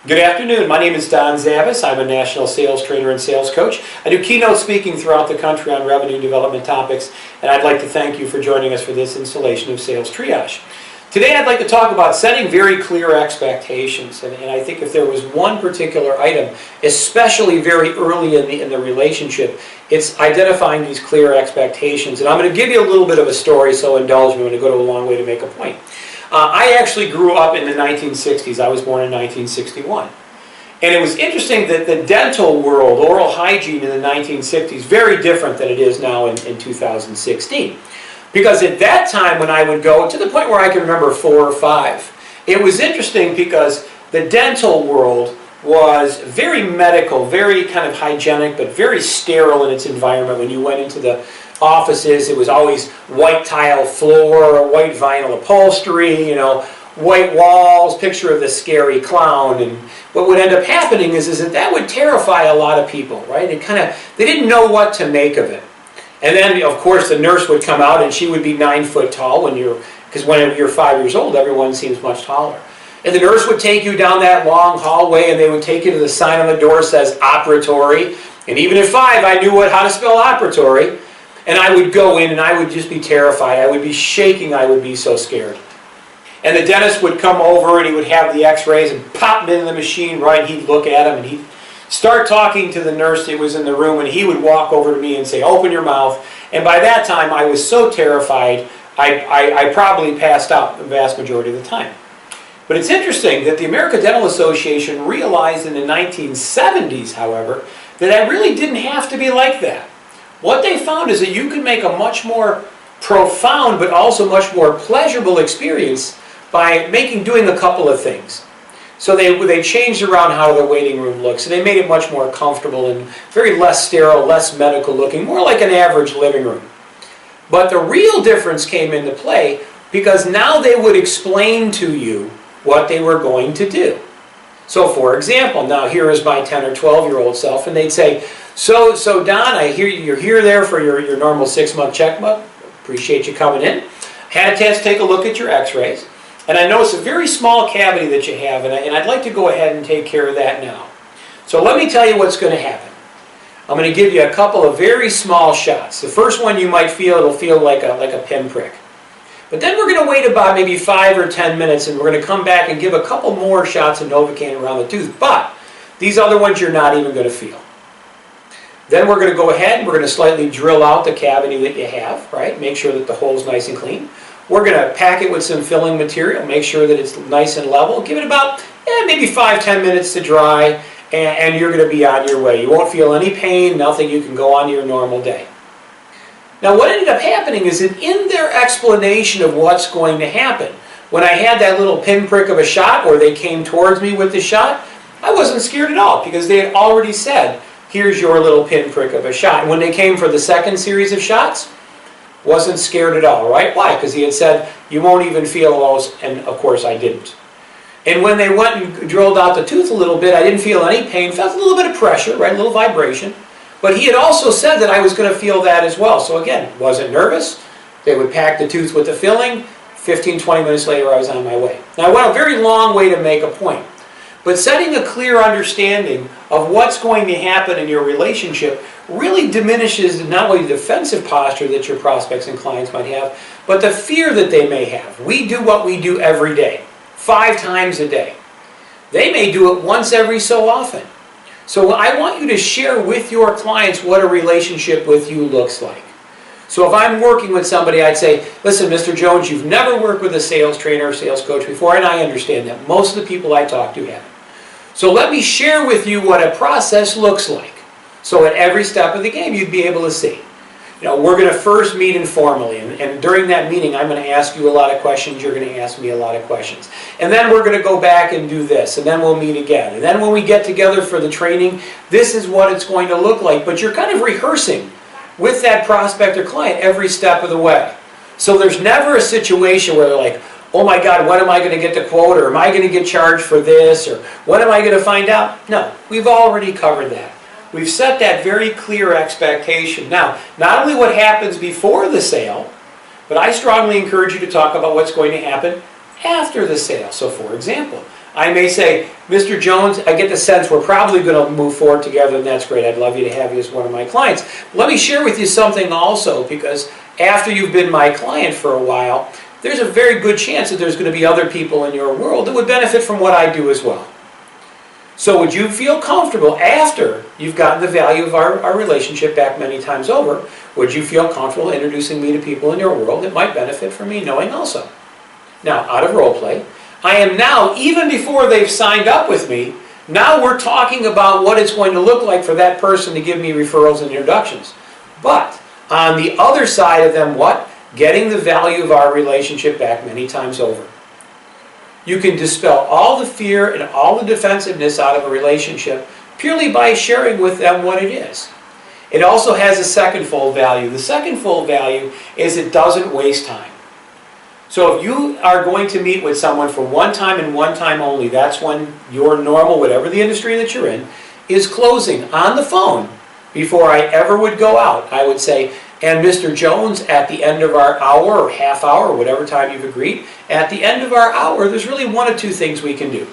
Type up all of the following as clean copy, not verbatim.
Good afternoon. My name is Don Zavis. I'm a national sales trainer and sales coach. I do keynote speaking throughout the country on revenue development topics, and I'd like to thank you for joining us for this installation of Sales Triage. Today I'd like to talk about setting very clear expectations, and I think if there was one particular item, especially very early in the relationship, it's identifying these clear expectations. And I'm going to give you a little bit of a story, so indulge me. I'm going to go to a long way to make a point. I actually grew up in the 1960s. I was born in 1961. And it was interesting that the dental world, oral hygiene in the 1960s, very different than it is now in 2016. Because at that time when I would go, to the point where I can remember 4 or 5, it was interesting because the dental world was very medical, very kind of hygienic, but very sterile in its environment. When you went into the offices, it was always white tile floor, white vinyl upholstery, white walls, picture of the scary clown. And what would end up happening is that would terrify a lot of people, right? They didn't know what to make of it. And then, of course, the nurse would come out and she would be 9 foot tall because when you're 5 years old, everyone seems much taller. And the nurse would take you down that long hallway and they would take you to the sign on the door that says operatory. And even at 5, I knew how to spell operatory. And I would go in and I would just be terrified. I would be shaking. I would be so scared. And the dentist would come over and he would have the x-rays and pop them into the machine, right? He'd look at them and he'd start talking to the nurse that was in the room, and he would walk over to me and say, "Open your mouth." And by that time, I was so terrified, I probably passed out the vast majority of the time. But it's interesting that the American Dental Association realized in the 1970s, however, that really didn't have to be like that. What they found is that you can make a much more profound but also much more pleasurable experience by doing a couple of things. So they changed around how the waiting room looks, and they made it much more comfortable and very less sterile, less medical looking, more like an average living room. But the real difference came into play because now they would explain to you what they were going to do. So for example, now here is my 10 or 12-year-old self, and they'd say, So Don, I hear you're here there for your normal 6-month checkup. Appreciate you coming in. Had a chance to take a look at your x-rays. And I noticed a very small cavity that you have, and I'd like to go ahead and take care of that now. So let me tell you what's going to happen. I'm going to give you a couple of very small shots. The first one you might feel, it'll feel like a pinprick. But then we're going to wait about maybe 5 or 10 minutes, and we're going to come back and give a couple more shots of Novocaine around the tooth. But these other ones you're not even going to feel. Then we're going to go ahead and we're going to slightly drill out the cavity that you have, right? Make sure that the hole's nice and clean. We're going to pack it with some filling material, make sure that it's nice and level. Give it about maybe 5-10 minutes to dry, and you're going to be on your way. You won't feel any pain, nothing. You can go on to your normal day. Now what ended up happening is that in their explanation of what's going to happen, when I had that little pinprick of a shot, or they came towards me with the shot, I wasn't scared at all because they had already said, "Here's your little pinprick of a shot." And when they came for the second series of shots, wasn't scared at all, right? Why? Because he had said, "You won't even feel those," and of course I didn't. And when they went and drilled out the tooth a little bit, I didn't feel any pain, felt a little bit of pressure, right? A little vibration. But he had also said that I was going to feel that as well. So again, wasn't nervous. They would pack the tooth with the filling. 15-20 minutes later, I was on my way. Now I went a very long way to make a point. But setting a clear understanding of what's going to happen in your relationship really diminishes not only the defensive posture that your prospects and clients might have, but the fear that they may have. We do what we do every day, 5 times a day. They may do it once every so often. So I want you to share with your clients what a relationship with you looks like. So if I'm working with somebody, I'd say, "Listen, Mr. Jones, you've never worked with a sales trainer or sales coach before," and I understand that. Most of the people I talk to haven't. So let me share with you what a process looks like. So at every step of the game, you'd be able to see. We're going to first meet informally, and during that meeting, I'm going to ask you a lot of questions. You're going to ask me a lot of questions. And then we're going to go back and do this, and then we'll meet again. And then when we get together for the training, this is what it's going to look like. But you're kind of rehearsing with that prospect or client every step of the way. So there's never a situation where they're like, "Oh my God, when am I going to get the quote, or am I going to get charged for this, or when am I going to find out?" No, we've already covered that. We've set that very clear expectation. Now, not only what happens before the sale, but I strongly encourage you to talk about what's going to happen after the sale. So for example, I may say, Mr. Jones, I get the sense we're probably going to move forward together, and that's great. I'd love you to have you as one of my clients. Let me share with you something also, because after you've been my client for a while, there's a very good chance that there's going to be other people in your world that would benefit from what I do as well. So would you feel comfortable after you've gotten the value of our relationship back many times over, would you feel comfortable introducing me to people in your world that might benefit from me knowing also? Now, out of role play, I am now, even before they've signed up with me, now we're talking about what it's going to look like for that person to give me referrals and introductions. But on the other side of them, what? Getting the value of our relationship back many times over. You can dispel all the fear and all the defensiveness out of a relationship purely by sharing with them what it is. It also has a second fold value. The second fold value is it doesn't waste time. So if you are going to meet with someone for one time and one time only, that's when your normal, whatever the industry that you're in, is closing on the phone before I ever would go out. I would say, and Mr. Jones, at the end of our hour or half hour or whatever time you've agreed, at the end of our hour, there's really one of two things we can do.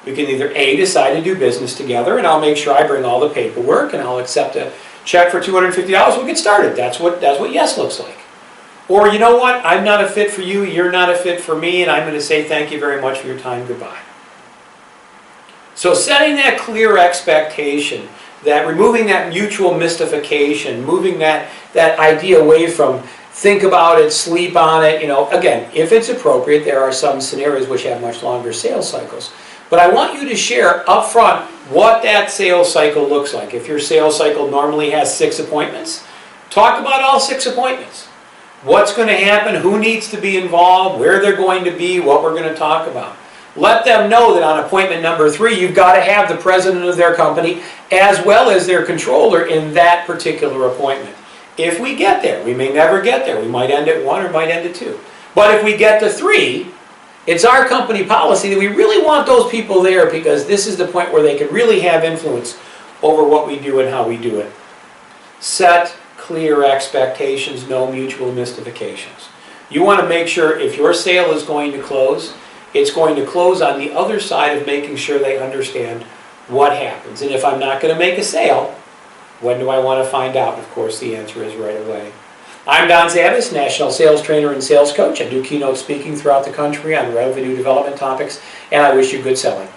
We can either A, decide to do business together, and I'll make sure I bring all the paperwork and I'll accept a check for $250, we'll get started. That's what yes looks like. Or you know what, I'm not a fit for you, you're not a fit for me, and I'm going to say thank you very much for your time, goodbye. So setting that clear expectation, that removing that mutual mystification, moving that idea away from think about it, sleep on it, again, if it's appropriate, there are some scenarios which have much longer sales cycles. But I want you to share up front what that sales cycle looks like. If your sales cycle normally has 6 appointments, talk about all 6 appointments. What's going to happen, who needs to be involved, where they're going to be, what we're going to talk about. Let them know that on appointment number 3, you've got to have the president of their company as well as their controller in that particular appointment. If we get there, we may never get there. We might end at 1 or might end at 2. But if we get to 3, it's our company policy that we really want those people there because this is the point where they can really have influence over what we do and how we do it. Set clear expectations, no mutual mystifications. You want to make sure if your sale is going to close, it's going to close on the other side of making sure they understand what happens. And if I'm not going to make a sale, when do I want to find out? Of course, the answer is right away. I'm Don Zavis, National Sales Trainer and Sales Coach. I do keynote speaking throughout the country on revenue development topics, and I wish you good selling.